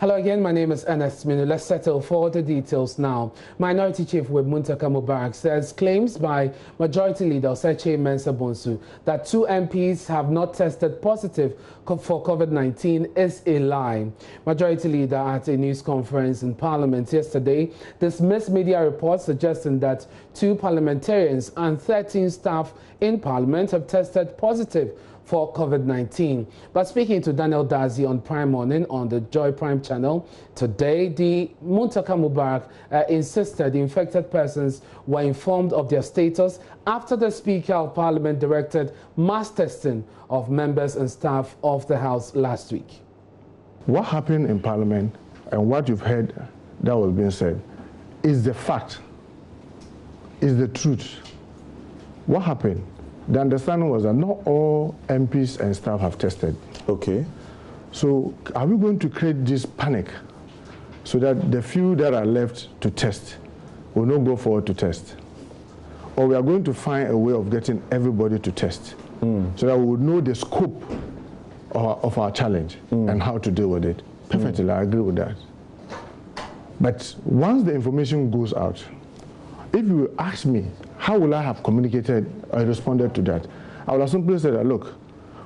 Hello again, my name is Ernest Minu. Let's settle for the details now. Minority Chief Whip Muntaka Mubarak says claims by Majority Leader Oseche Mensah Bonsu that 2 MPs have not tested positive for COVID-19 is a lie. Majority Leader at a news conference in Parliament yesterday dismissed media reports suggesting that 2 parliamentarians and 13 staff in Parliament have tested positive for COVID-19. But speaking to Daniel Dazi on Prime Morning on the Joy Prime channel today, the Muntaka Mubarak insisted the infected persons were informed of their status after the Speaker of Parliament directed mass testing of members and staff of the House last week. What happened in Parliament and what you've heard that was being said is the fact, is the truth. What happened? The understanding was that not all MPs and staff have tested. Okay. So are we going to create this panic so that the few that are left to test will not go forward to test? Or we are going to find a way of getting everybody to test so that we would know the scope of our challenge and how to deal with it? Perfectly, I agree with that. But once the information goes out, if you ask me, how will I have communicated or responded to that? I would have simply said that, look,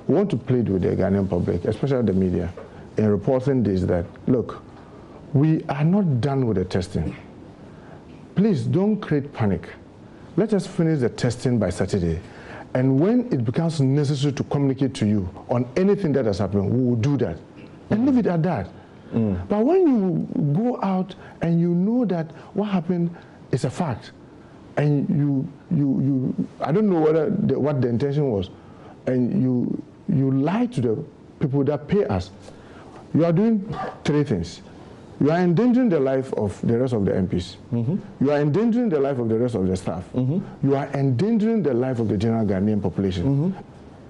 we want to plead with the Ghanaian public, especially the media, in reporting this, that, look, we are not done with the testing. Please don't create panic. Let us finish the testing by Saturday. And when it becomes necessary to communicate to you on anything that has happened, we will do that. And leave it at that. But when you go out and you know that what happened is a fact, and you I don't know what the intention was, and you lie to the people that pay us, you are doing 3 things. You are endangering the life of the rest of the MPs. You are endangering the life of the rest of the staff. You are endangering the life of the general Ghanaian population.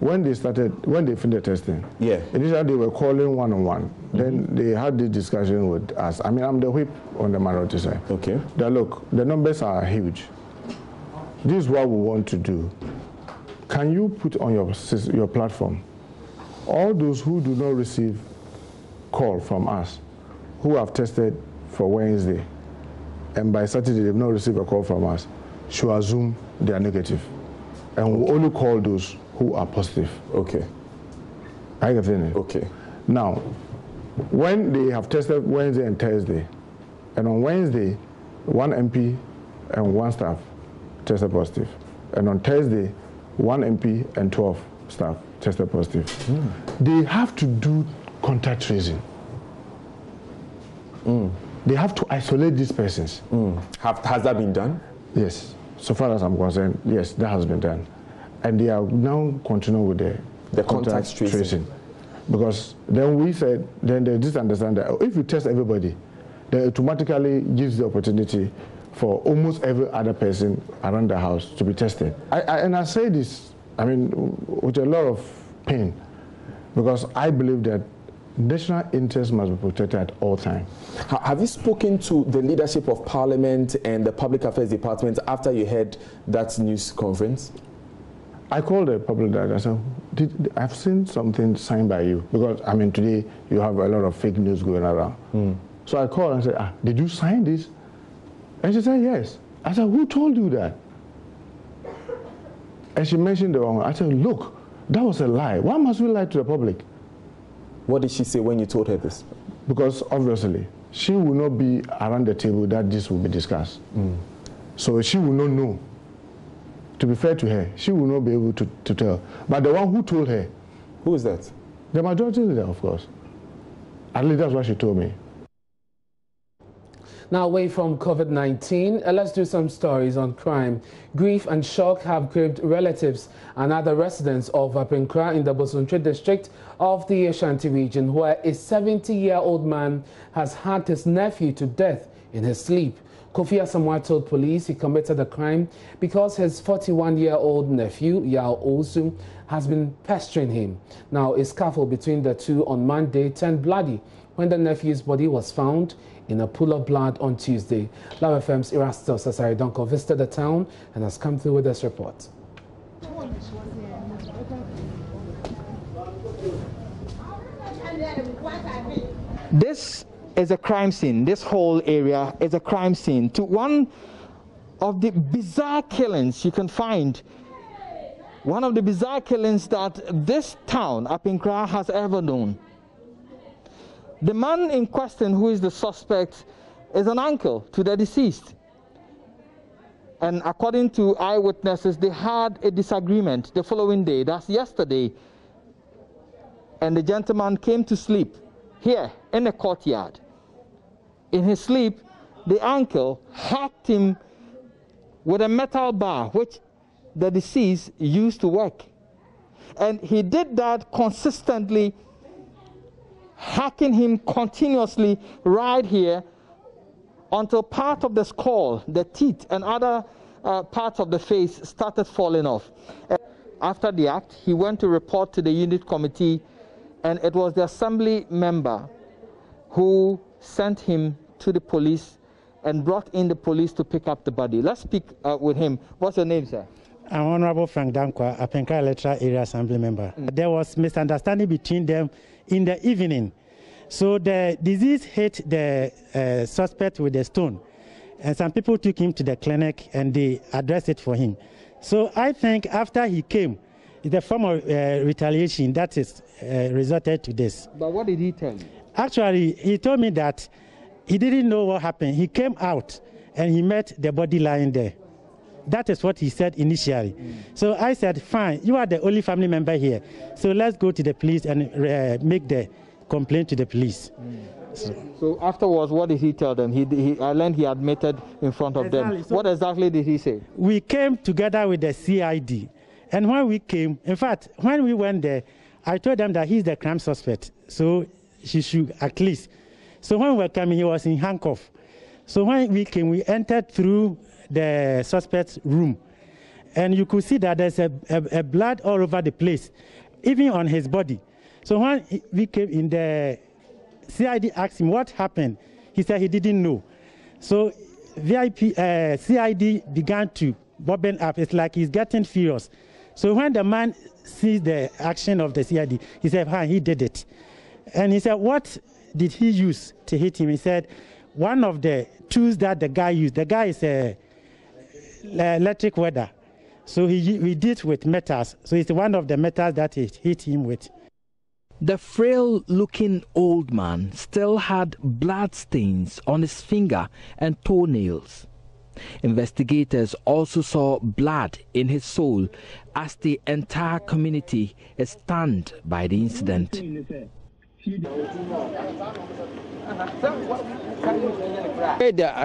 When they finished the testing, initially they were calling one-on-one. Then they had this discussion with us. I mean, I'm the whip on the minority side. Okay. That, look, the numbers are huge. This is what we want to do. Can you put on your platform all those who do not receive call from us, who have tested for Wednesday, and by Saturday they've not received a call from us, should assume they are negative. And we'll only call those who are positive. Okay. I get it. Okay. Now, when they have tested Wednesday and Thursday, and on Wednesday, 1 MP and 1 staff tested positive. And on Thursday, 1 MP and 12 staff tested positive. They have to do contact tracing. They have to isolate these persons. Has that been done? Yes. So far as I'm concerned, yes, that has been done. And they are now continuing with the contact tracing. Because then we said, then they just understand that if you test everybody, then it automatically gives the opportunity for almost every other person around the house to be tested. And I say this, I mean, with a lot of pain, because I believe that national interest must be protected at all times. Have you spoken to the leadership of Parliament and the Public Affairs Department after you had that news conference? I called the public director. I said, I've seen something signed by you, because, I mean, today you have a lot of fake news going around. So I called and said, did you sign this? And she said, yes. I said, who told you that? And she mentioned the wrong one. I said, look, that was a lie. Why must we lie to the public? What did she say when you told her this? Because obviously, she will not be around the table that this will be discussed. So she will not know. To be fair to her, she will not be able to tell. But the one who told her... Who is that? The majority leader, of course. At least that's what she told me. Now, away from COVID-19, let's do some stories on crime. Grief and shock have gripped relatives and other residents of Apinkra in the Bosontwe district of the Ashanti region, where a 70-year-old man has hacked his nephew to death in his sleep. Kofi Asamoah told police he committed the crime because his 41-year-old nephew, Yao Osu, has been pestering him. Now, a scuffle between the two on Monday turned bloody when the nephew's body was found in a pool of blood on Tuesday. Love FM's Erastel Sasari Donko visited the town and has come through with this report. This is a crime scene. This whole area is a crime scene. To one of the bizarre killings you can find, one of the bizarre killings that this town, Apinkra, has ever known. The man in question, who is the suspect, is an uncle to the deceased. And according to eyewitnesses, they had a disagreement the following day, that's yesterday. And the gentleman came to sleep here in the courtyard. In his sleep, the uncle hacked him with a metal bar, which the deceased used to work. And he did that consistently, hacking him continuously right here until part of the skull, the teeth, and other parts of the face started falling off. And after the act, he went to report to the unit committee, and it was the assembly member who sent him to the police and brought in the police to pick up the body. Let's speak with him. What's your name, sir? I'm Honorable Frank Dankwa, Apinkra Electoral Area Assembly member. There was misunderstanding between them in the evening. So the disease hit the suspect with a stone, and some people took him to the clinic and they addressed it for him. So I think after he came, the form of retaliation that is resulted to this. But what did he tell you? Actually, he told me that he didn't know what happened. He came out and he met the body lying there. That is what he said initially. So I said, fine, you are the only family member here. So let's go to the police and make the complaint to the police. So afterwards, what did he tell them? I learned he admitted in front of them. So what exactly did he say? We came together with the CID. And when we came, in fact, when we went there, I told them that he's the crime suspect. So she should at least. So when we were coming, he was in handcuff. So when we came, we entered through the suspect's room. And you could see that there's a blood all over the place, even on his body. So when we came in, the CID asked him what happened. He said he didn't know. So CID began to bobbing up. It's like he's getting furious. So when the man sees the action of the CID, he said, he did it. And he said, what did he use to hit him? He said, one of the tools that the guy used, the guy is a electric welder. So he did with metals. So it's one of the metals that he hit him with. The frail-looking old man still had blood stains on his finger and toenails. Investigators also saw blood in his soul as the entire community is stunned by the incident. The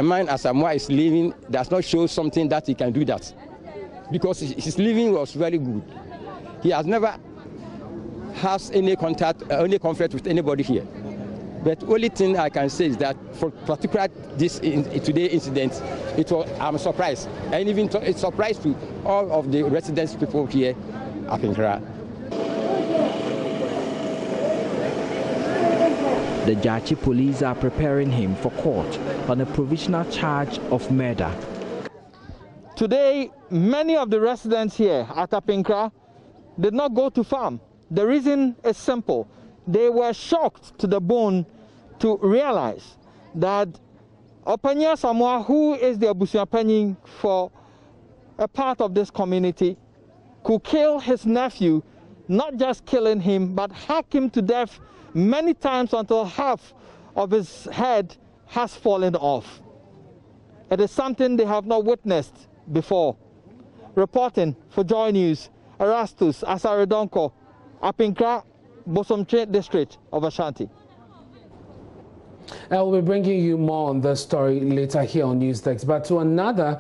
man Asamoah is living does not show something that he can do that, because his living was very good. He has never has any contact, any conflict with anybody here. But the only thing I can say is that for particular this today incident, I'm surprised, and even it's surprised to all of the residents people here at Apinkra. The Jachi police are preparing him for court on a provisional charge of murder. Today, many of the residents here at Apinkra did not go to farm. The reason is simple. They were shocked to the bone to realize that Opanya Samoa, who is the Abusuapanyin for a part of this community, could kill his nephew, not just killing him, but hack him to death many times until half of his head has fallen off. It is something they have not witnessed before. Reporting for Joy News, Erastus Asaredonko, Apinkra, Bosomche district of Ashanti. We'll be bringing you more on this story later here on News Desk. But to another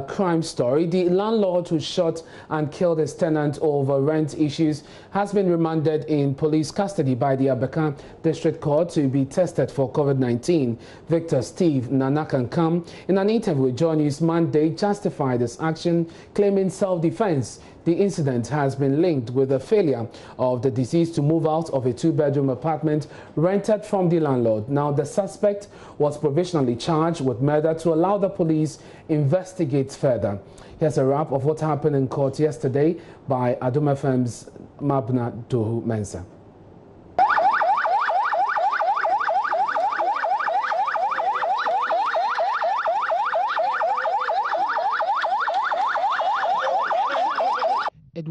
crime story, the landlord who shot and killed his tenant over rent issues has been remanded in police custody by the Abeka District Court to be tested for COVID-19. Victor Steve Nanakankam, in an interview with JoyNews Monday, justified this action, claiming self-defense. The incident has been linked with the failure of the deceased to move out of a two-bedroom apartment rented from the landlord. Now, the suspect was provisionally charged with murder to allow the police investigate further. Here's a wrap of what happened in court yesterday by Adom FM's Mabna Dohu Mensa.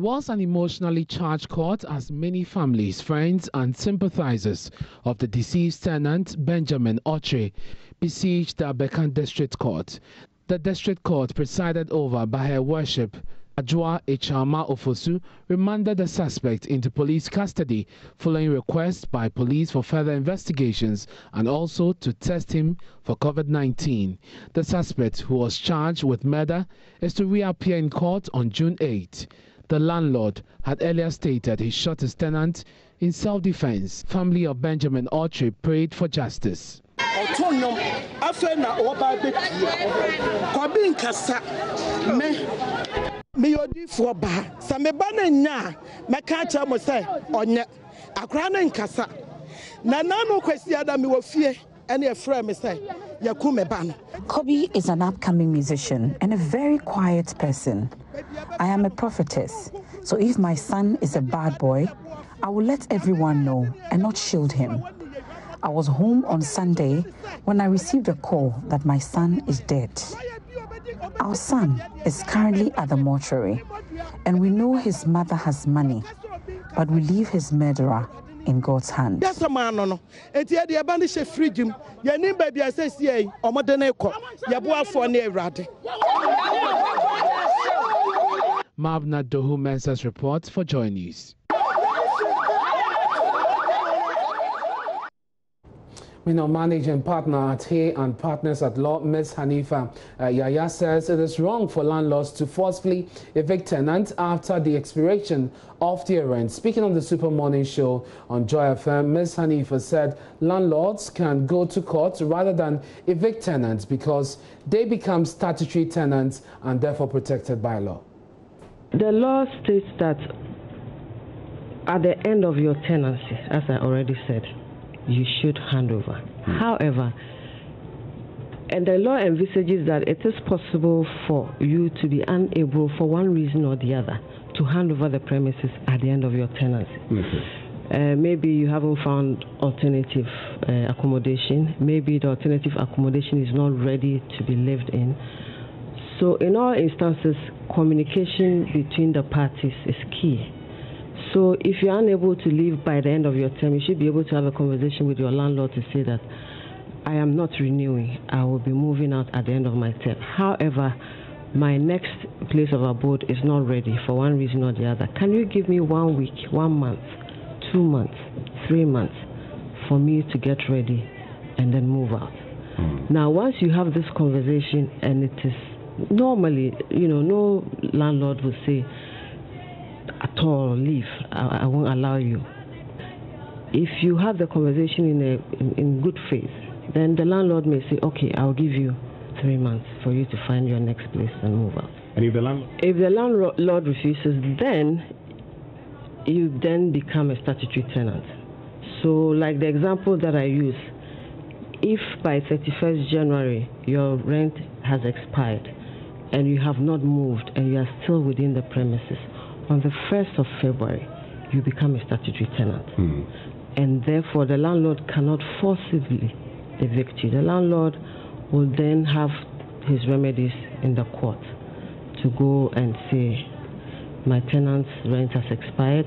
was an emotionally charged court as many families, friends and sympathizers of the deceased tenant Benjamin Oche besieged the Abekan District Court. The District Court, presided over by Her Worship Ajwa Echama Ofosu, remanded the suspect into police custody following requests by police for further investigations and also to test him for COVID-19. The suspect, who was charged with murder, is to reappear in court on June 8. The landlord had earlier stated he shot his tenant in self-defense. Family of Benjamin Oche prayed for justice. Me odi for ba sa me ba na nya me ka cha mo say onye akra na nkasa na no kwesi ada me wo fie ene e frɛ me say yaku me ba no. Kobe is an upcoming musician and a very quiet person. I am a prophetess, so if my son is a bad boy, I will let everyone know and not shield him. I was home on Sunday when I received a call that my son is dead. Our son is currently at the mortuary, and we know his mother has money, but we leave his murderer in God's hands. Mavna Dohu Mensah's report for Joy News. Managing partner at Hay and Partners at Law, Ms. Hanifa Yaya, says it is wrong for landlords to forcefully evict tenants after the expiration of their rent. Speaking on the Super Morning Show on Joy FM, Ms. Hanifa said landlords can go to court rather than evict tenants because they become statutory tenants and therefore protected by law. The law states that at the end of your tenancy, as I already said, you should hand over. However, and the law envisages that it is possible for you to be unable, for one reason or the other, to hand over the premises at the end of your tenancy. Maybe you haven't found alternative accommodation. Maybe the alternative accommodation is not ready to be lived in. So in all instances, communication between the parties is key. So if you're unable to leave by the end of your term, you should be able to have a conversation with your landlord to say that I am not renewing. I will be moving out at the end of my term. However, my next place of abode is not ready for one reason or the other. Can you give me 1 week, 1 month, 2 months, 3 months for me to get ready and then move out? Now, once you have this conversation, and it is normally, no landlord will say, at all, leave, I won't allow you. If you have the conversation in good faith, then the landlord may say, okay, I'll give you 3 months for you to find your next place and move out. And if the landlord refuses, then you then become a statutory tenant. So like the example that I use, if by 31st January your rent has expired and you have not moved and you are still within the premises, on the 1st of February, you become a statutory tenant. And therefore, the landlord cannot forcibly evict you. The landlord will then have his remedies in the court to go and say, my tenant's rent has expired,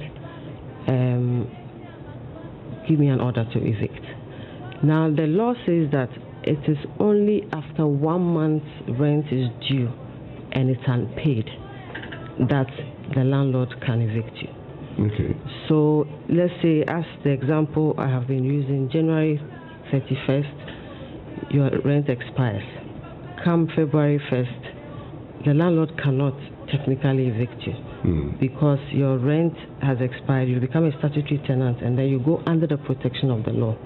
give me an order to evict. Now, the law says that it is only after 1 month's rent is due and it's unpaid that the landlord can evict you. Okay. So let's say, as the example I have been using, January 31st, your rent expires. Come February 1st, the landlord cannot technically evict you because your rent has expired. You become a statutory tenant and then you go under the protection of the law.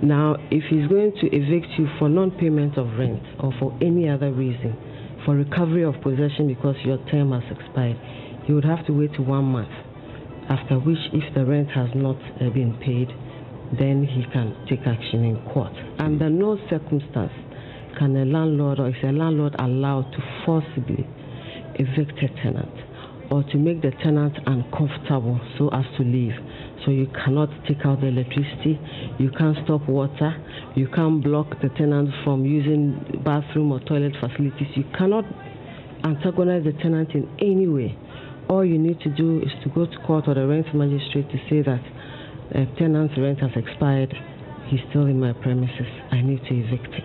Now, if he's going to evict you for non-payment of rent or for any other reason, for recovery of possession because your term has expired, you would have to wait 1 month, after which, if the rent has not been paid, then he can take action in court. Under no circumstance can a landlord, or is a landlord allowed to forcibly evict a tenant or to make the tenant uncomfortable so as to leave. So you cannot take out the electricity, you can't stop water, you can't block the tenant from using bathroom or toilet facilities. You cannot antagonize the tenant in any way all you need to do is to go to court or the rent magistrate to say that tenant's rent has expired. He's still in my premises. I need to evict him.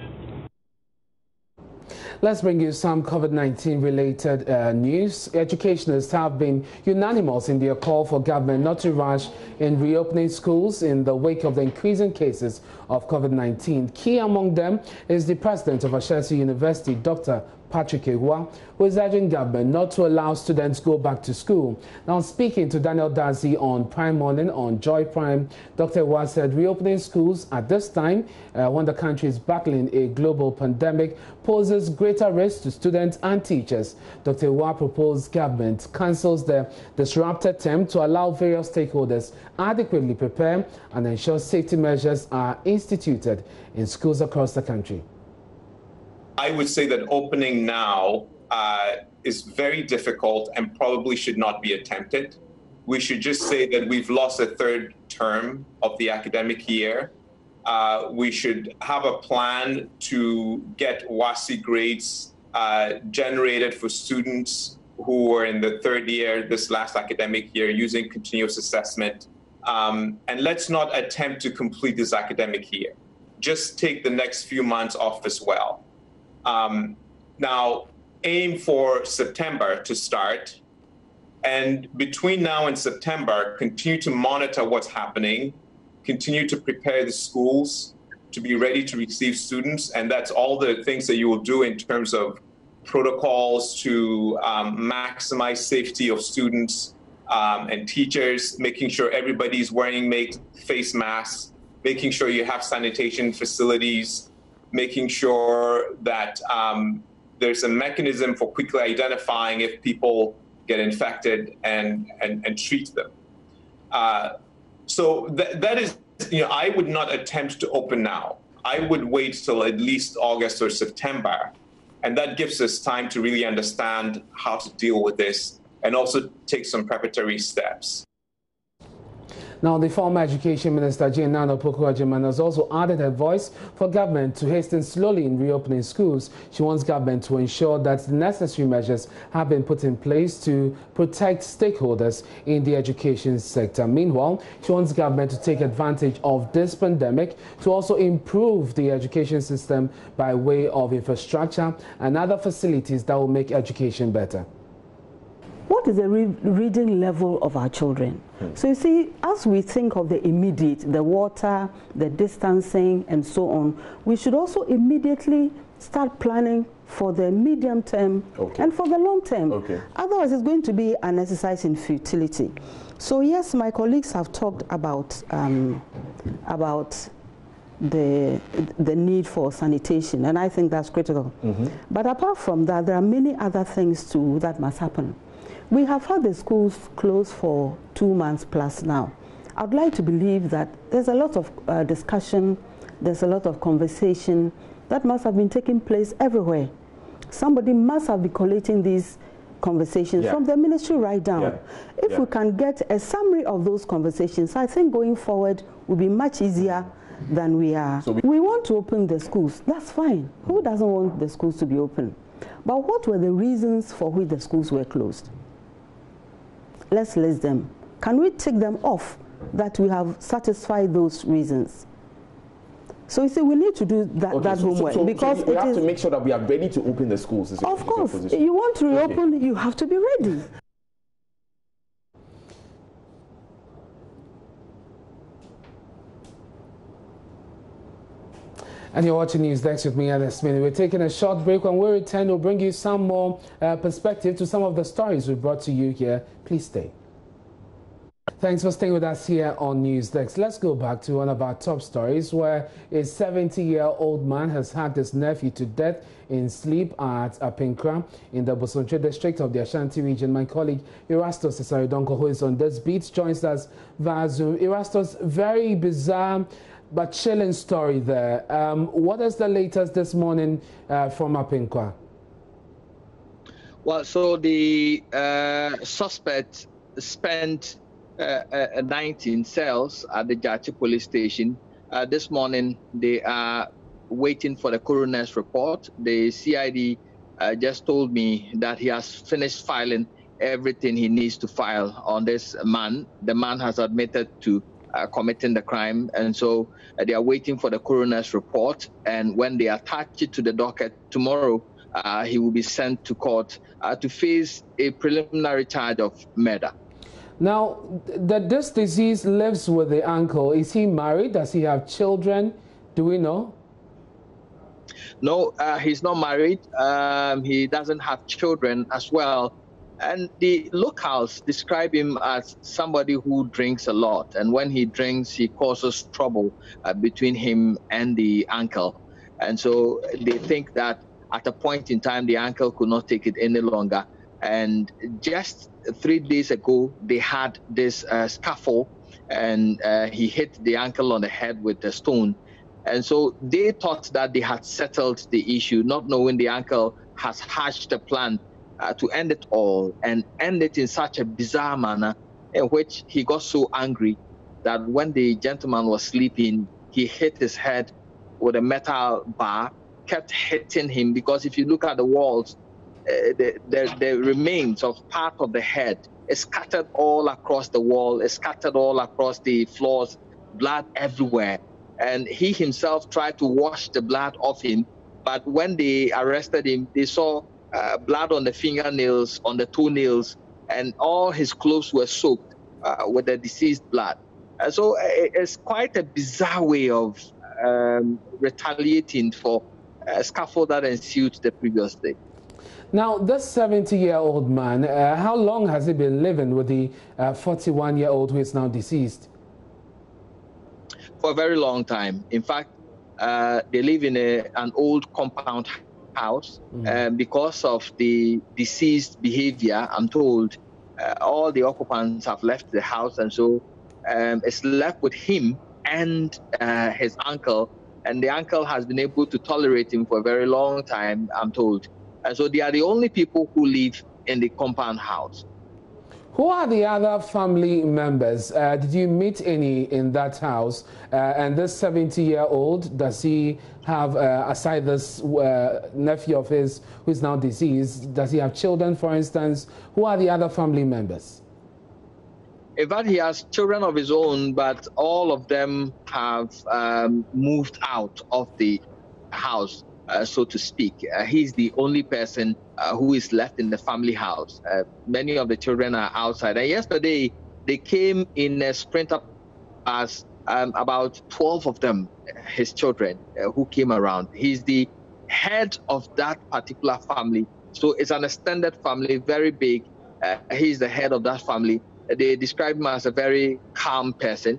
Let's bring you some COVID-19 related news. Educationists have been unanimous in their call for government not to rush in reopening schools in the wake of the increasing cases of COVID-19. Key among them is the president of Cashew University, Dr. Patrick Ewa, who is urging government not to allow students go back to school. Now, speaking to Daniel Dazi on Prime Morning on Joy Prime, Dr. Ewa said reopening schools at this time, when the country is battling a global pandemic, poses greater risk to students and teachers. Dr. Ewa proposed government cancels the disrupted term to allow various stakeholders adequately prepare and ensure safety measures are instituted in schools across the country. I would say that opening now is very difficult and probably should not be attempted. We should just say that we've lost a third term of the academic year. We should have a plan to get WASI grades generated for students who were in the third year this last academic year using continuous assessment. And let's not attempt to complete this academic year. Just take the next few months off as well. Now, aim for September to start, and between now and September, continue to monitor what's happening, continue to prepare the schools to be ready to receive students, and that's all the things that you will do in terms of protocols to maximize safety of students and teachers, making sure everybody's wearing face masks, making sure you have sanitation facilities, making sure that there's a mechanism for quickly identifying if people get infected and treat them. So that is, I would not attempt to open now. I would wait till at least August or September. And that gives us time to really understand how to deal with this and also take some preparatory steps. Now, the former Education Minister, Jane Nano Pokuajiman, has also added her voice for government to hasten slowly in reopening schools. She wants government to ensure that the necessary measures have been put in place to protect stakeholders in the education sector. Meanwhile, she wants government to take advantage of this pandemic to also improve the education system by way of infrastructure and other facilities that will make education better. What is the reading level of our children? So you see, as we think of the immediate, the water, the distancing, and so on, we should also immediately start planning for the medium term and for the long term. Otherwise, it's going to be an exercise in futility. So yes, my colleagues have talked about the need for sanitation, and I think that's critical. But apart from that, there are many other things too that must happen. We have had the schools closed for 2 months plus now. I'd like to believe that there's a lot of discussion, there's a lot of conversation that must have been taking place everywhere. Somebody must have been collating these conversations from the ministry right down. If we can get a summary of those conversations, I think going forward will be much easier than we are. So we want to open the schools, that's fine. Who doesn't want the schools to be open? But what were the reasons for which the schools were closed? Let's list them. Can we take them off that we have satisfied those reasons? So you see, we need to do that, homework because we have to make sure that we are ready to open the schools. Of course, you want to reopen, you have to be ready. And you're watching News Desk with me, Alice Minnie. We're taking a short break. When we return, we'll bring you some more perspective to some of the stories we brought to you here. Please stay. Thanks for staying with us here on News Desk. Let's go back to one of our top stories where a 70-year-old man has hacked his nephew to death in sleep at Apinkra in the Bosonche district of the Ashanti region. My colleague Erastus Cesaridonko, who is on this beat, joins us via Zoom. Erastus, very bizarre but chilling story there. What is the latest this morning from Apinkra? Well, so the suspect spent 19 cells at the Jachi police station. This morning, they are waiting for the coroner's report. The CID just told me that he has finished filing everything he needs to file on this man. The man has admitted to committing the crime, and so they are waiting for the coroner's report. And when they attach it to the docket tomorrow, he will be sent to court to face a preliminary charge of murder. Now, that this disease lives with the uncle, is he married? Does he have children? Do we know? No, he's not married. He doesn't have children as well. And the locals describe him as somebody who drinks a lot. And when he drinks, he causes trouble between him and the uncle. And so they think that at a point in time, the uncle could not take it any longer. And just 3 days ago, they had this scuffle, and he hit the uncle on the head with a stone. And so they thought that they had settled the issue, not knowing the uncle has hatched a plan to end it all, and end it in such a bizarre manner in which he got so angry that when the gentleman was sleeping, he hit his head with a metal bar, kept hitting him, because if you look at the walls, the remains of part of the head is scattered all across the wall, is scattered all across the floors, blood everywhere. And he himself tried to wash the blood off him, but when they arrested him, they saw blood on the fingernails, on the toenails, and all his clothes were soaked with the deceased blood. And so it's quite a bizarre way of retaliating for a scuffle that ensued the previous day. Now, this 70-year-old man, how long has he been living with the 41-year-old who is now deceased? For a very long time. In fact, they live in an old compound house. Because of the deceased behavior, I'm told, all the occupants have left the house, and so it's left with him and his uncle, and the uncle has been able to tolerate him for a very long time, I'm told. And so they are the only people who live in the compound house. Who are the other family members? Did you meet any in that house? And this 70-year-old, does he have, aside this nephew of his who is now deceased, does he have children, for instance? Who are the other family members? In fact, he has children of his own, but all of them have moved out of the house, so to speak. He's the only person who is left in the family house. Many of the children are outside. And yesterday, they came in a sprinter bus, about 12 of them, his children, who came around. He's the head of that particular family. So it's an extended family, very big. He's the head of that family. They describe him as a very calm person.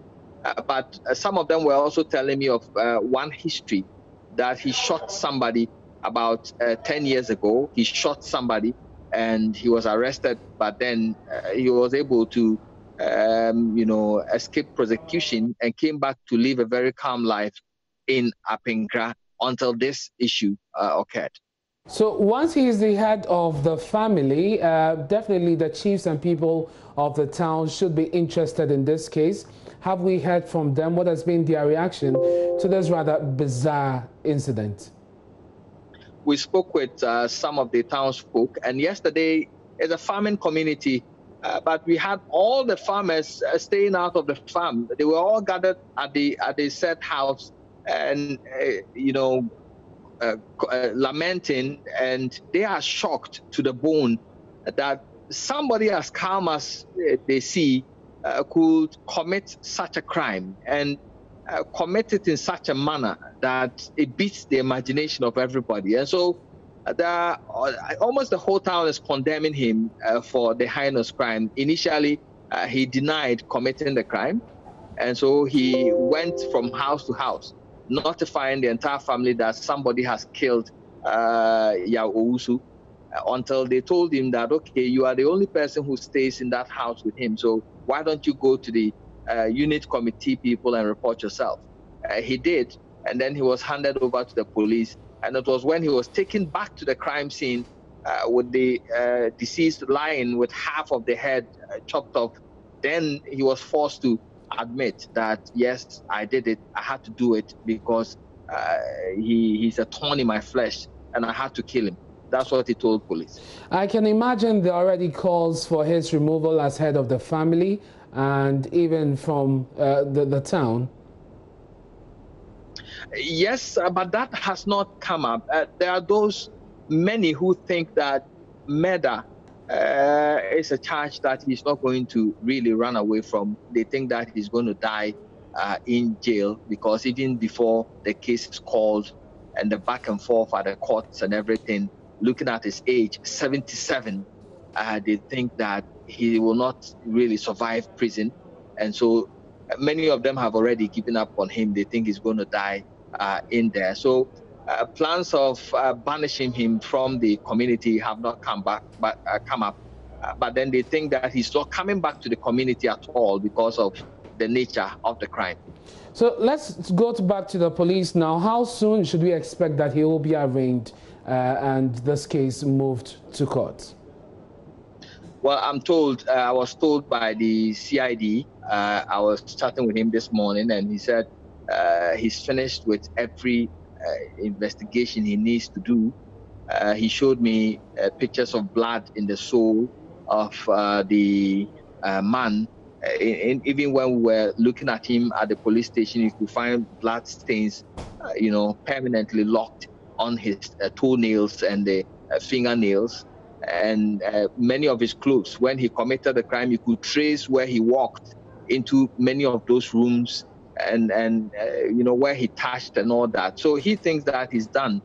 But some of them were also telling me of one history, that he shot somebody about 10 years ago. He shot somebody and he was arrested, but then he was able to, escape prosecution and came back to live a very calm life in Apinkra until this issue occurred. So once he is the head of the family, definitely the chiefs and people of the town should be interested in this case. Have we heard from them? What has been their reaction to this rather bizarre incident? We spoke with some of the townsfolk, and yesterday is a farming community, but we had all the farmers staying out of the farm. They were all gathered at the said house, and lamenting, and they are shocked to the bone that somebody as calm as they see could commit such a crime and commit it in such a manner that it beats the imagination of everybody. And so almost the whole town is condemning him for the heinous crime. Initially, he denied committing the crime, and so he went from house to house, notifying the entire family that somebody has killed Yao Owusu, until they told him that, okay, you are the only person who stays in that house with him, so why don't you go to the unit committee people and report yourself? He did, and then he was handed over to the police, and it was when he was taken back to the crime scene with the deceased lying with half of the head chopped off, then he was forced to admit that, yes, I did it. I had to do it because he's a thorn in my flesh, and I had to kill him. That's what he told police. I can imagine there are already calls for his removal as head of the family and even from the town. Yes, but that has not come up. There are those many who think that murder is a charge that he's not going to really run away from. They think that he's going to die in jail, because even before the case is called and the back and forth at the courts and everything, looking at his age, 77, they think that he will not really survive prison. And so many of them have already given up on him. They think he's going to die in there. So plans of banishing him from the community have not come up. But then they think that he's not coming back to the community at all because of the nature of the crime. So let's go back to the police now. How soon should we expect that he will be arraigned and this case moved to court? Well, I was told by the CID, I was chatting with him this morning, and he said he's finished with every investigation he needs to do. He showed me pictures of blood in the sole of the man. Even when we were looking at him at the police station, you could find blood stains, permanently locked on his toenails and the fingernails. And many of his clothes. When he committed the crime, you could trace where he walked into many of those rooms and where he touched and all that. So he thinks that he's done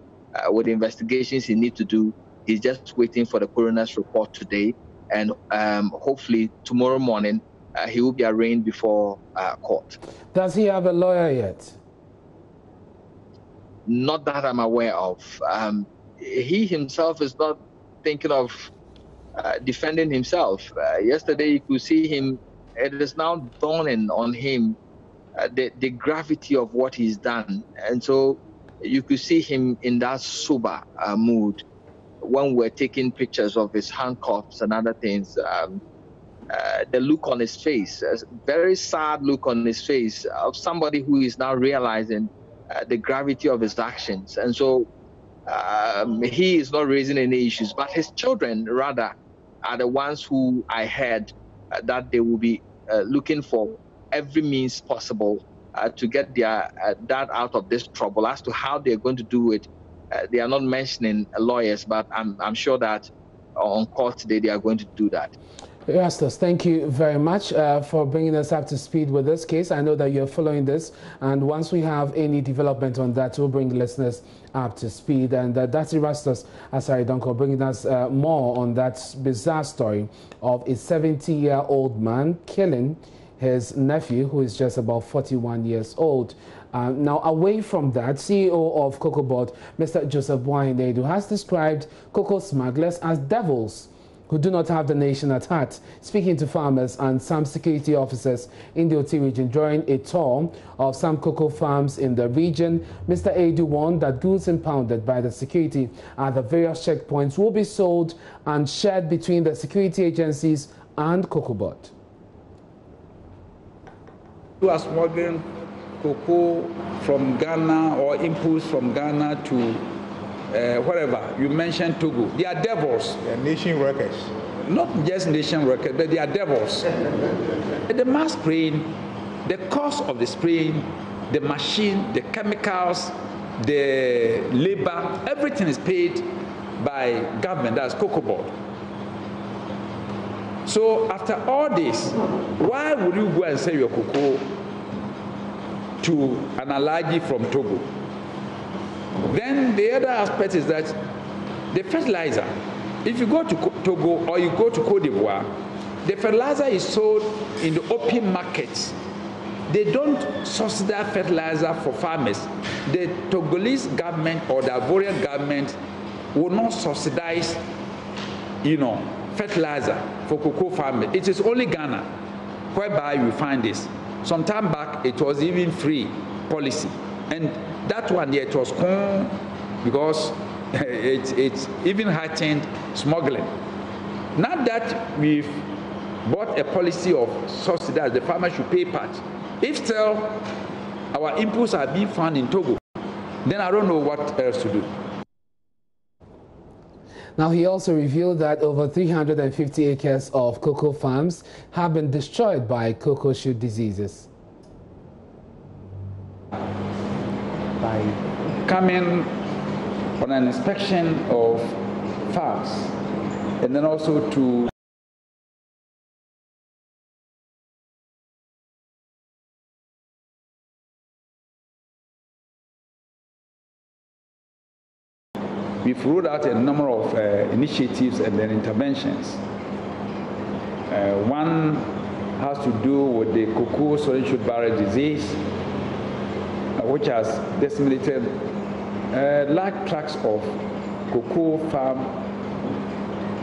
with the investigations he needs to do. He's just waiting for the coroner's report today, and hopefully tomorrow morning he will be arraigned before court. Does he have a lawyer yet? Not that I'm aware of. He himself is not thinking of defending himself. Yesterday you could see him, it is now dawning on him the gravity of what he's done. And so you could see him in that sober mood when we're taking pictures of his handcuffs and other things. The look on his face, a very sad look on his face of somebody who is now realizing the gravity of his actions. And so he is not raising any issues, but his children rather are the ones who I heard that they will be looking for every means possible to get their dad out of this trouble. As to how they're going to do it, they are not mentioning lawyers, but I'm sure that on court today they are going to do that. Erastus, thank you very much for bringing us up to speed with this case. I know that you're following this, and once we have any development on that, we'll bring listeners up to speed. And that's Erastus Asaridonko bringing us more on that bizarre story of a 70-year-old man killing his nephew, who is just about 41 years old. Now, away from that, CEO of Cocoa Board, Mr. Joseph Boahinedu, has described cocoa smugglers as devils who do not have the nation at heart. Speaking to farmers and some security officers in the Oti region during a tour of some cocoa farms in the region, Mr. Edu warned that goods impounded by the security at the various checkpoints will be sold and shared between the security agencies and Cocoa Board. Who are smuggling cocoa from Ghana or inputs from Ghana to whatever, you mentioned Togo. They are devils. They are nation workers. Not just nation workers, but they are devils. The mass spraying, the cost of the spraying, the machine, the chemicals, the labor, everything is paid by government, that's Cocoa Board. So after all this, why would you go and sell your cocoa to an Alaji from Togo? Then the other aspect is that the fertilizer, if you go to Togo or you go to Cote d'Ivoire, the fertilizer is sold in the open markets. They don't subsidize fertilizer for farmers. The Togolese government or the Ivorian government will not subsidize, fertilizer for cocoa farmers. It is only Ghana whereby you find this. Some time back, it was even free policy. And that one, it was cool because it's even heightened smuggling. Not that we've bought a policy of subsidies, the farmer should pay part. If still our inputs are being found in Togo, then I don't know what else to do. Now, he also revealed that over 350 acres of cocoa farms have been destroyed by cocoa shoot diseases. By coming on an inspection of farms and then also to we've rolled out a number of initiatives and then interventions. One has to do with the cocoa soil barrel disease, which has decimated large tracts of cocoa farm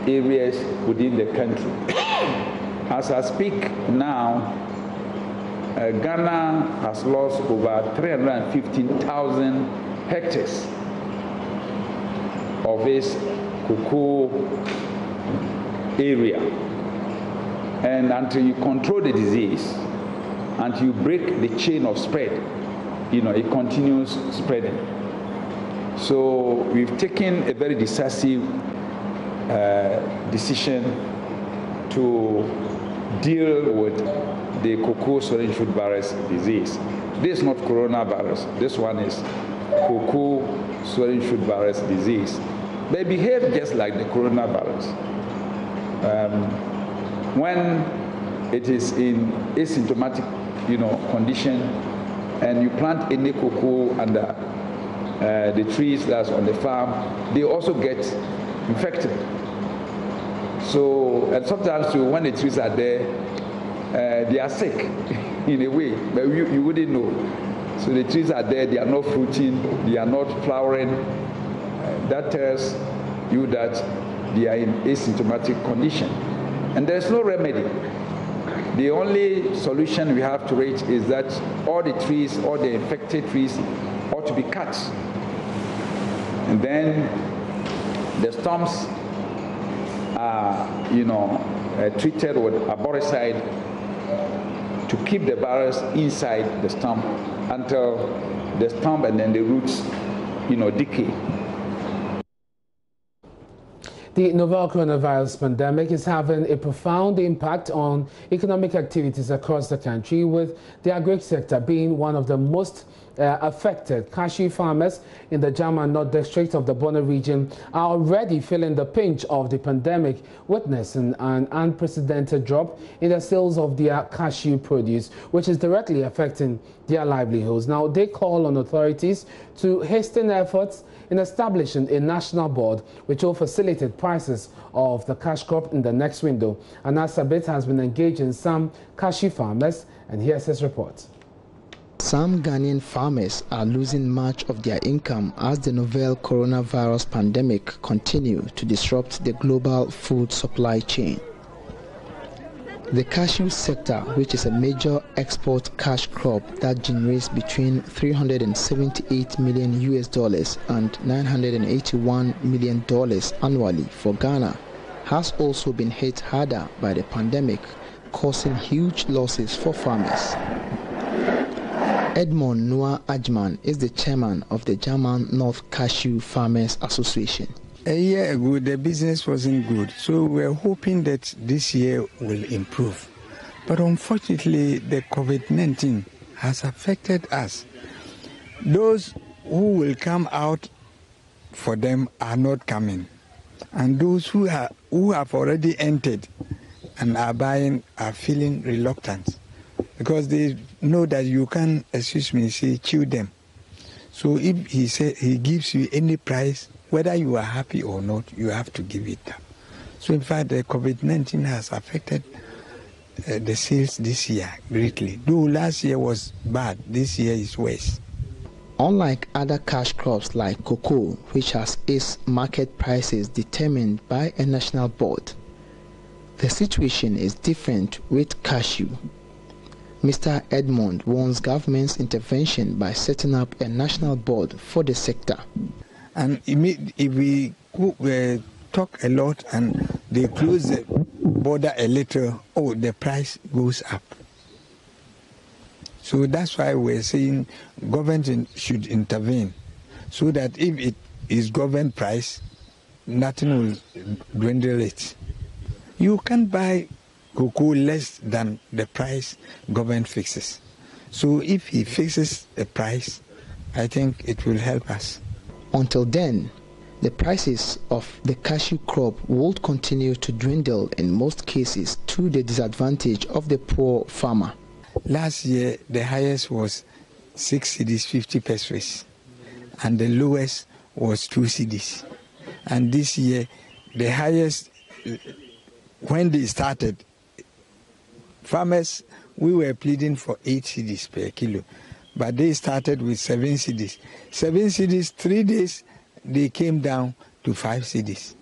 areas within the country. As I speak now, Ghana has lost over 315,000 hectares of its cocoa area. And until you control the disease, until you break the chain of spread, it continues spreading. So we've taken a very decisive decision to deal with the cocoa swelling shoot virus disease. This is not coronavirus. This one is cocoa swelling shoot virus disease. They behave just like the coronavirus. When it is in asymptomatic, condition, and you plant any cocoa under the trees that's on the farm, they also get infected. So, and sometimes too, when the trees are there, they are sick in a way, but you wouldn't know. So the trees are there, they are not fruiting, they are not flowering. That tells you that they are in asymptomatic condition. And there's no remedy. The only solution we have to reach is that all the trees, all the infected trees ought to be cut. And then the stumps are, treated with arboricide to keep the virus inside the stump until the stump and then the roots, decay. The novel coronavirus pandemic is having a profound impact on economic activities across the country, with the agri sector being one of the most affected. Cashew farmers in the German North District of the Bono region are already feeling the pinch of the pandemic, witnessing an unprecedented drop in the sales of their cashew produce, which is directly affecting their livelihoods. Now, they call on authorities to hasten efforts in establishing a national board which will facilitate prices of the cash crop in the next window. And Asabit has been engaging some cashew farmers, and here's his report. Some Ghanaian farmers are losing much of their income as the novel coronavirus pandemic continues to disrupt the global food supply chain. The cashew sector, which is a major export cash crop that generates between $378 million and $981 million annually for Ghana, has also been hit harder by the pandemic, causing huge losses for farmers. Edmond Noah Ajman is the chairman of the German North Cashew Farmers Association. A year ago, the business wasn't good, so we're hoping that this year will improve. But unfortunately, the COVID-19 has affected us. Those who will come out for them are not coming. And those who have already entered and are buying are feeling reluctant because they know that you can, chew them. So if he gives you any price, whether you are happy or not, you have to give it up. So in fact, the COVID-19 has affected the sales this year greatly. Though last year was bad, this year is worse. Unlike other cash crops like cocoa, which has its market prices determined by a national board, the situation is different with cashew. Mr. Edmond wants government's intervention by setting up a national board for the sector. And if we talk a lot and they close the border a little, the price goes up. So that's why we're saying government should intervene, so that if it is government price, nothing will dwindle it. You can't buy cocoa less than the price government fixes. So if he fixes the price, I think it will help us. Until then, the prices of the cashew crop will continue to dwindle in most cases to the disadvantage of the poor farmer. Last year, the highest was 6 cedis 50 pesos, and the lowest was 2 cedis. And this year, the highest, when they started, farmers, we were pleading for 8 cedis per kilo, but they started with 7 cedis. 7 cedis, 3 days, they came down to 5 cedis.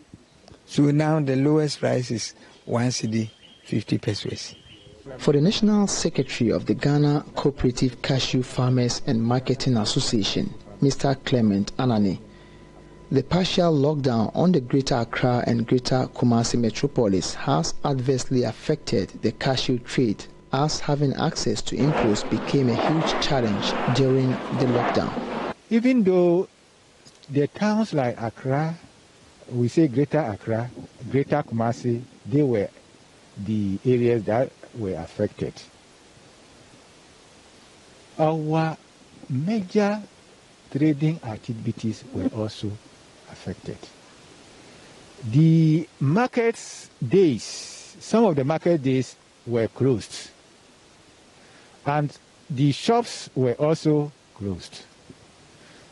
So now the lowest price is 1 cedi 50 pesos. For the National Secretary of the Ghana Cooperative Cashew Farmers and Marketing Association, Mr. Clement Anani, the partial lockdown on the Greater Accra and Greater Kumasi metropolis has adversely affected the cashew trade, as having access to imports became a huge challenge during the lockdown. Even though the towns like Accra, we say Greater Accra, Greater Kumasi, they were the areas that were affected. Our major trading activities were also affected. The market days, some of the market days were closed, and the shops were also closed.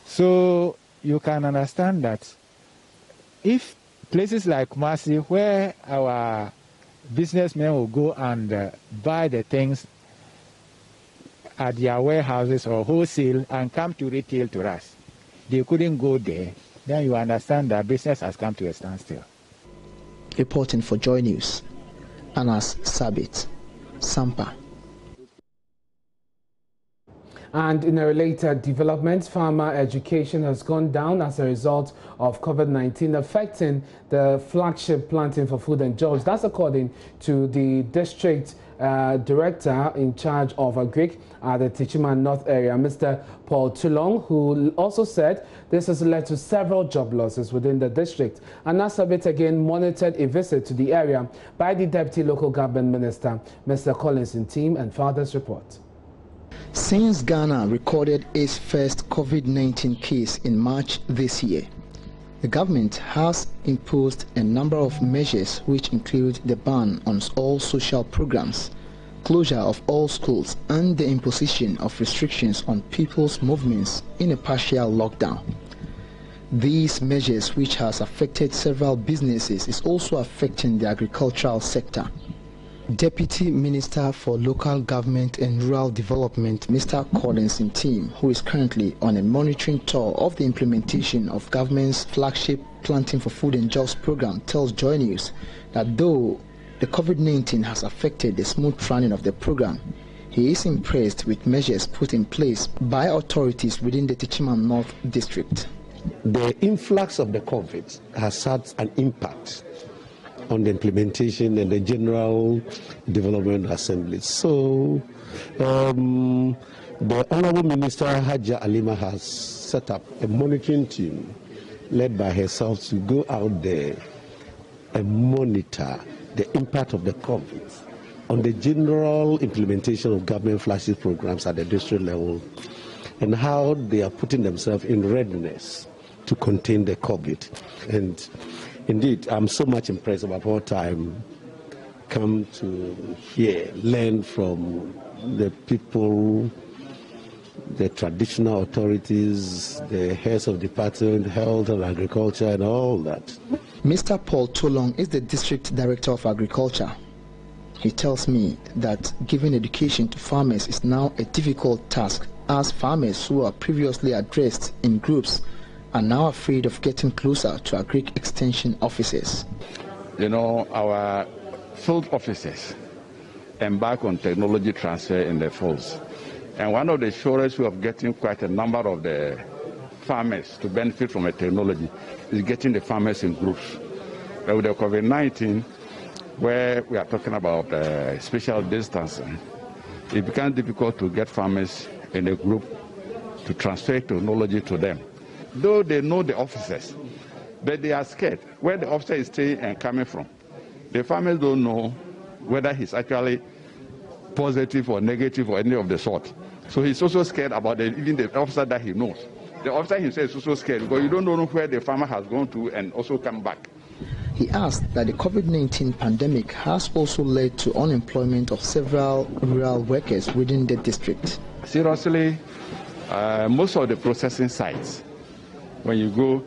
So you can understand that if places like Kumasi, where our businessmen will go and buy the things at their warehouses or wholesale and come to retail to us, they couldn't go there, then you understand that business has come to a standstill. Reporting for Joy News, Anas Sabit, Sampa. And in a related development, farmer education has gone down as a result of COVID-19 affecting the flagship planting for food and jobs. That's according to the district director in charge of Agric at the Techiman North area, Mr. Paul Tulong, who also said this has led to several job losses within the district. And Nasabit again monitored a visit to the area by the Deputy Local Government Minister, Mr. Collins in team, and Father's report. Since Ghana recorded its first COVID-19 case in March this year, the government has imposed a number of measures which include the ban on all social programs, closure of all schools, and the imposition of restrictions on people's movements in a partial lockdown. These measures, which has affected several businesses, is also affecting the agricultural sector. Deputy Minister for Local Government and Rural Development, Mr. Collins in team, who is currently on a monitoring tour of the implementation of government's flagship Planting for Food and Jobs program, tells Joy News that though the COVID-19 has affected the smooth running of the program, he is impressed with measures put in place by authorities within the Techiman North District. The influx of the COVID has had an impact on the implementation and the general development assembly. So the Honorable Minister Hajja Alima has set up a monitoring team led by herself to go out there and monitor the impact of the COVID on the general implementation of government flagship programs at the district level and how they are putting themselves in readiness to contain the COVID. And indeed, I'm so much impressed about what I'm come to hear, learn from the people, the traditional authorities, the heads of department, health and agriculture and all that. Mr. Paul Tulong is the District Director of Agriculture. He tells me that giving education to farmers is now a difficult task, as farmers who are previously addressed in groups are now afraid of getting closer to Agric Extension officers. You know, our field officers embark on technology transfer in the fields. And one of the surest way of getting quite a number of the farmers to benefit from the technology is getting the farmers in groups. But with the COVID-19, where we are talking about social distancing, it becomes difficult to get farmers in a group to transfer technology to them. Though they know the officers, but they are scared where the officer is staying and coming from. The farmers don't know whether he's actually positive or negative or any of the sort. So he's also scared about even the officer that he knows. The officer himself is also scared because you don't know where the farmer has gone to and also come back. He asked that the COVID-19 pandemic has also led to unemployment of several rural workers within the district. Seriously, most of the processing sites, when you go,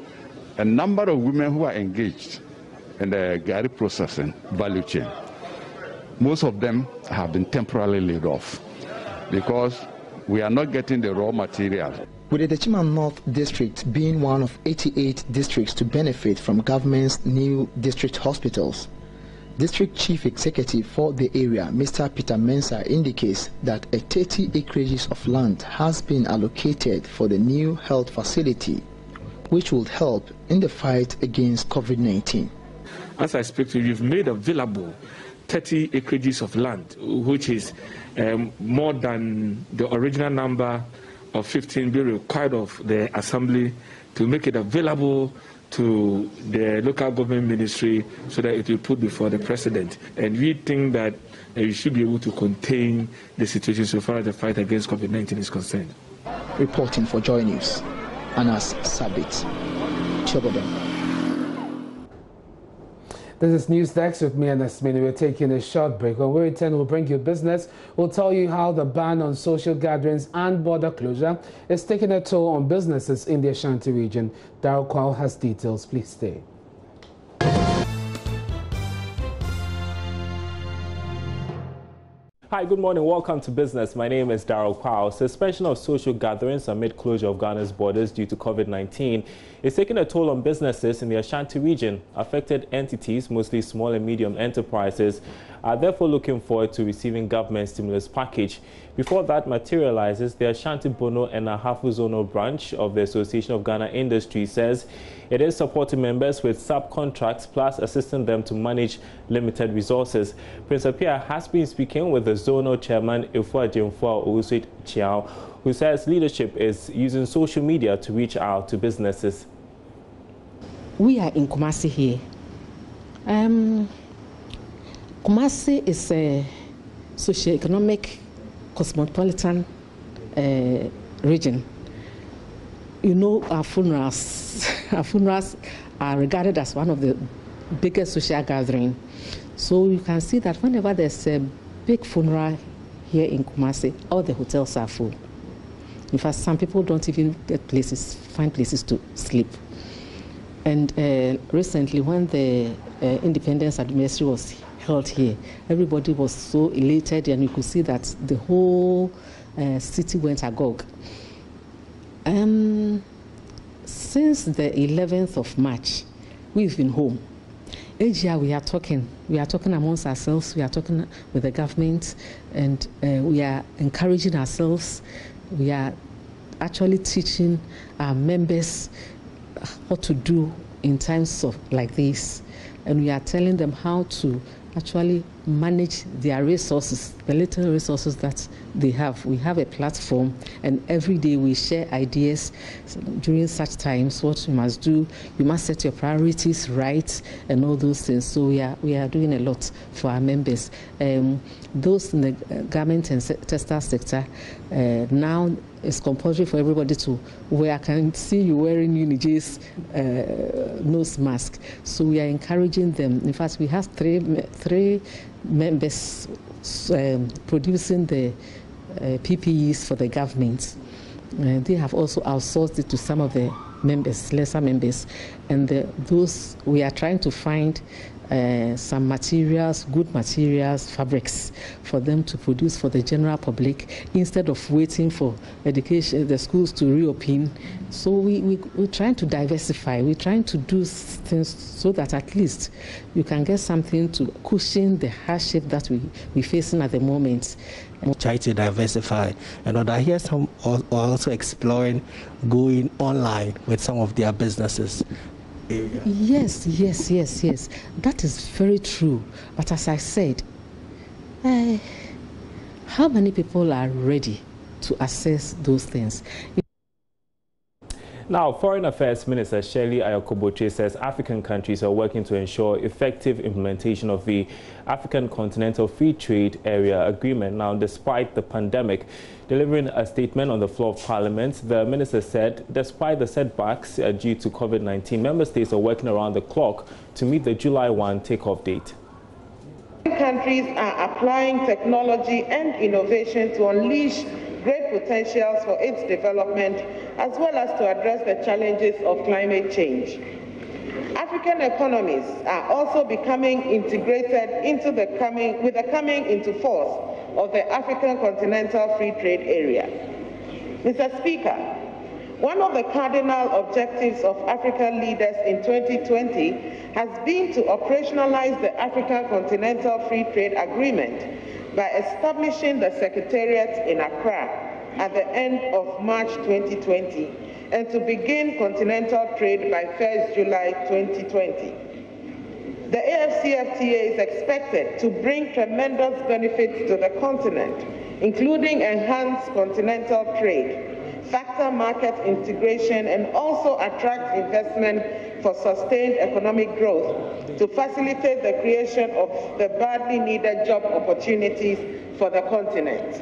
a number of women who are engaged in the gari processing value chain, most of them have been temporarily laid off because we are not getting the raw material. With the Techiman North District being one of 88 districts to benefit from government's new district hospitals, District Chief Executive for the area, Mr. Peter Mensah, indicates that a 30 acreages of land has been allocated for the new health facility, which will help in the fight against COVID-19. As I speak to you, you've made available 30 acreages of land, which is more than the original number of 15 be required of the Assembly to make it available to the local government ministry so that it will put before the President. And we think that you should be able to contain the situation so far as the fight against COVID-19 is concerned. Reporting for Joy News, Anas Sabit, Chobodem. This is News Desk with me, Anas Mini. We're taking a short break. When we return, we'll bring you business. We'll tell you how the ban on social gatherings and border closure is taking a toll on businesses in the Ashanti region. Daryl Kwao has details. Please stay. Hi, good morning. Welcome to Business. My name is Daryl Kwao. Suspension of social gatherings amid closure of Ghana's borders due to COVID-19 is taking a toll on businesses in the Ashanti region. Affected entities, mostly small and medium enterprises, are therefore looking forward to receiving government stimulus package. Before that materializes, the Ashanti Bono and Ahafu Zonal branch of the Association of Ghana Industry says it is supporting members with subcontracts plus assisting them to manage limited resources. Prince Apia has been speaking with the zonal chairman Ifua Jemfua Owusu Chiao, who says leadership is using social media to reach out to businesses. We are in Kumasi here. Kumasi is a socio-economic cosmopolitan region. You know, our funerals are regarded as one of the biggest social gatherings. So you can see that whenever there's a big funeral here in Kumasi, all the hotels are full. In fact, some people don't even find places to sleep. And recently, when the Independence Anniversary was held here, everybody was so elated, and you could see that the whole city went agog. Since the 11th of March, we've been home. Each year we are talking amongst ourselves, we are talking with the government, and we are encouraging ourselves. We are actually teaching our members what to do in times of like this, and we are telling them how to actually manage their resources, the little resources that they have. We have a platform, and every day we share ideas. So during such times, what you must do, you must set your priorities right, and all those things. So we are doing a lot for our members. Those in the garment and textile sector, now it's compulsory for everybody to wear. I can see you wearing Unij's nose mask. So we are encouraging them. In fact, we have three members producing the PPEs for the government. They have also outsourced it to some of the members, lesser members, and those we are trying to find some materials, good materials, fabrics for them to produce for the general public instead of waiting for education, the schools to reopen. So we're trying to diversify. We're trying to do things so that at least you can get something to cushion the hardship that we're facing at the moment. Try to diversify, and I hear some also exploring going online with some of their businesses. Yes. That is very true. But as I said, how many people are ready to access those things? Now, Foreign Affairs Minister Shirley Ayokoboche says African countries are working to ensure effective implementation of the African Continental Free Trade Area Agreement. Now, despite the pandemic, delivering a statement on the floor of Parliament, the minister said despite the setbacks due to COVID-19, member states are working around the clock to meet the July 1 takeoff date. Countries are applying technology and innovation to unleash great potentials for its development, as well as to address the challenges of climate change. African economies are also becoming integrated into the coming into force of the African Continental Free Trade Area. Mr. Speaker, one of the cardinal objectives of African leaders in 2020 has been to operationalize the African Continental Free Trade Agreement by establishing the Secretariat in Accra at the end of March 2020 and to begin continental trade by 1st July 2020. The AFCFTA is expected to bring tremendous benefits to the continent, including enhanced continental trade, factor market integration, and also attract investment for sustained economic growth to facilitate the creation of the badly needed job opportunities for the continent.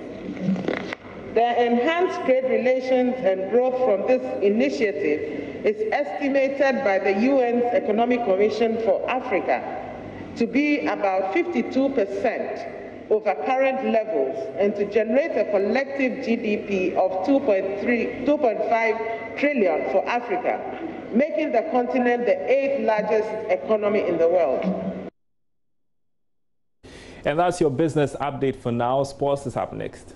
The enhanced trade relations and growth from this initiative is estimated by the UN's Economic Commission for Africa to be about 52% over current levels and to generate a collective GDP of 2.5 trillion for Africa, making the continent the 8th largest economy in the world. And that's your business update for now. Sports is up next.